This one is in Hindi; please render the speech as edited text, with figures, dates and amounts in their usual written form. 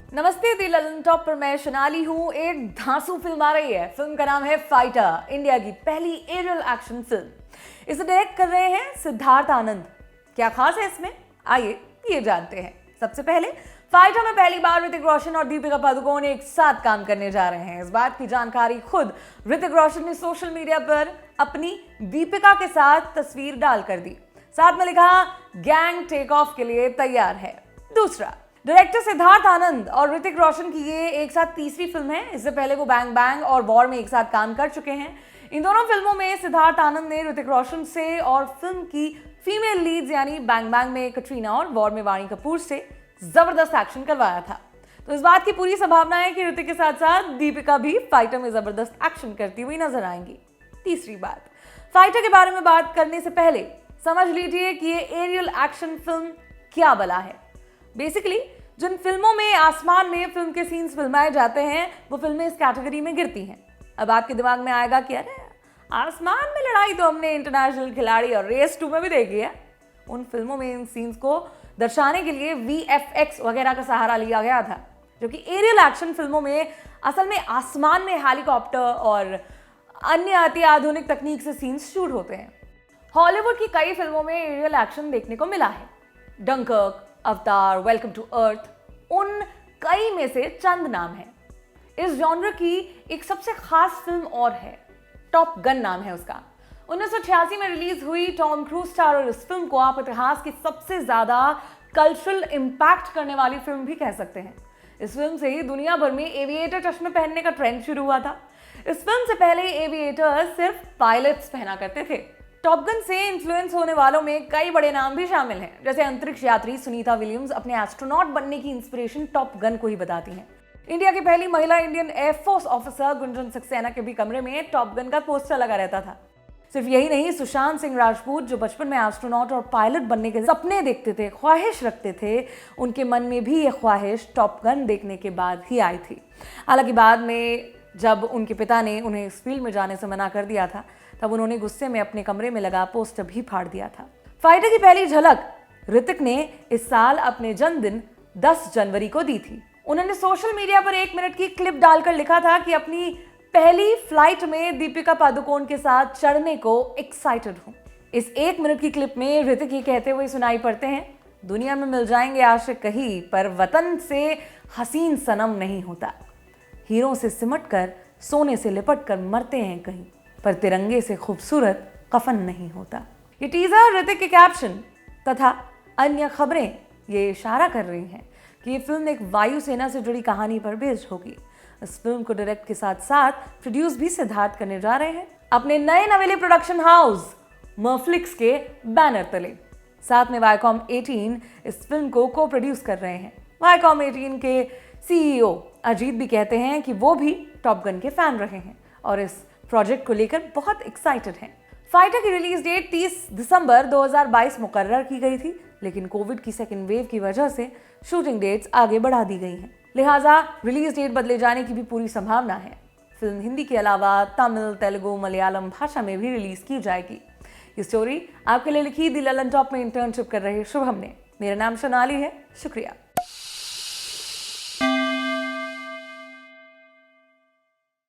नमस्ते दी ललन टॉप पर मैं शनाली हूँ। एक धांसू फिल्म आ रही है। फिल्म का नाम है फाइटर, इंडिया की पहली एरियल एक्शन फिल्म। इसे डायरेक्ट कर रहे हैं सिद्धार्थ आनंद। क्या खास है इसमें, आइए ये जानते हैं। सबसे पहले फाइटर में पहली बार ऋतिक रोशन और दीपिका पादुकोण एक साथ काम करने जा रहे हैं। इस बात की जानकारी खुद ऋतिक रोशन ने सोशल मीडिया पर अपनी दीपिका के साथ तस्वीर डालकर दी। साथ में लिखा, गैंग टेक ऑफ के लिए तैयार है। दूसरा, डायरेक्टर सिद्धार्थ आनंद और ऋतिक रोशन की ये एक साथ तीसरी फिल्म है। इससे पहले वो बैंग बैंग और वॉर में एक साथ काम कर चुके हैं। इन दोनों फिल्मों में सिद्धार्थ आनंद ने ऋतिक रोशन से और फिल्म की फीमेल लीड्स यानी बैंग बैंग में कटरीना और वॉर में वाणी कपूर से जबरदस्त एक्शन करवाया था। तो इस बात की पूरी संभावना है कि ऋतिक के साथ साथ दीपिका भी फाइटर में जबरदस्त एक्शन करती हुई नजर आएंगी। तीसरी बात, फाइटर के बारे में बात करने से पहले समझ लीजिए कि ये एरियल एक्शन फिल्म क्या बला है। बेसिकली जिन फिल्मों में आसमान में फिल्म के सीन्स फिल्माए जाते हैं वो फिल्में इस कैटेगरी में गिरती हैं। अब आपके दिमाग में आएगा कि अरे आसमान में लड़ाई तो हमने इंटरनेशनल खिलाड़ी और रेस 2 में भी देखी है। उन फिल्मों में इन सीन्स को दर्शाने के लिए VFX वगैरह का सहारा लिया गया था, जो कि एरियल एक्शन फिल्मों में असल में आसमान में हेलीकॉप्टर और अन्य अति आधुनिक तकनीक से सीन्स शूट होते हैं। हॉलीवुड की कई फिल्मों में एरियल एक्शन देखने को मिला है। डंकर्क, अवतार, वेलकम टू अर्थ उन कई में से चंद नाम हैं। इस जॉनर की एक सबसे खास फिल्म और है, टॉप गन नाम है उसका। 1986 में रिलीज हुई टॉम क्रूज स्टार और इस फिल्म को आप इतिहास की सबसे ज्यादा कल्चरल इंपैक्ट करने वाली फिल्म भी कह सकते हैं। इस फिल्म से ही दुनिया भर में एविएटर चश्मे पहनने का ट्रेंड शुरू हुआ था। इस फिल्म से पहले एविएटर्स सिर्फ पायलट्स पहना करते थे। टॉप गन से इन्फ्लुएंस होने वालों में कई बड़े नाम भी शामिल हैं, जैसे अंतरिक्ष यात्री सुनीता विलियम्स अपने एस्ट्रोनॉट बनने की इंस्पिरेशन टॉप गन को ही बताती हैं। इंडिया की पहली महिला Indian air force officer Gunjan Saxena के भी कमरे में टॉप गन का पोस्टर लगा रहता था। सिर्फ यही नहीं, सुशांत सिंह राजपूत जो बचपन में एस्ट्रोनॉट और पायलट बनने के सपने देखते थे, ख्वाहिश रखते थे, उनके मन में भी ये ख्वाहिश टॉप गन देखने के बाद ही आई थी। हालांकि बाद में जब उनके पिता ने उन्हें इस फील्ड में जाने से मना कर दिया था, तब उन्होंने गुस्से में अपने कमरे में लगा पोस्टर भी फाड़ दिया था। फाइटर की पहली झलक ऋतिक ने इस साल अपने जन्मदिन 10 जनवरी को दी थी। उन्होंने सोशल मीडिया पर 1 मिनट की क्लिप डालकर लिखा था कि अपनी पहली फ्लाइट में दीपिका पादुकोण के साथ चढ़ने को एक्साइटेड हूं। इस 1 मिनट की क्लिप में ऋतिक ये कहते हुए सुनाई पड़ते हैं, दुनिया में मिल जाएंगे आशिक कहीं, पर वतन से हसीन सनम नहीं होता। हीरों से सिमट कर, सोने से लिपट कर मरते हैं कहीं, पर तिरंगे से खूबसूरत कफन नहीं होता। ये टीजर, ऋतिक के कैप्शन तथा अन्य खबरें ये इशारा कर रही हैं कि ये फिल्म एक वायुसेना से जुड़ी कहानी पर बेस्ड होगी। इस फिल्म को डायरेक्ट के साथ साथ प्रोड्यूस भी सिद्धार्थ करने जा रहे हैं अपने नए नवेले प्रोडक्शन हाउस मर्फ्लिक्स के बैनर तले। साथ में वाईकॉम 18 इस फिल्म को को प्रोड्यूस कर रहे हैं। वाईकॉम 18 के CEO अजीत भी कहते हैं कि वो भी टॉप गन के फैन रहे हैं और इस प्रोजेक्ट को लेकर बहुत एक्साइटेड हैं। फाइटर की रिलीज डेट 30 दिसंबर 2022 मुकर्रर की गई थी, लेकिन कोविड की सेकेंड वेव की वजह से शूटिंग डेट्स आगे बढ़ा दी गई हैं। लिहाजा रिलीज डेट बदले जाने की भी पूरी संभावना है। फिल्म हिंदी के अलावा तमिल, तेलुगु, मलयालम भाषा में भी रिलीज की जाएगी। ये स्टोरी आपके लिए लिखी दी ललन टॉप में इंटर्नशिप कर रहे शुभम ने। मेरा नाम शनाली है। शुक्रिया।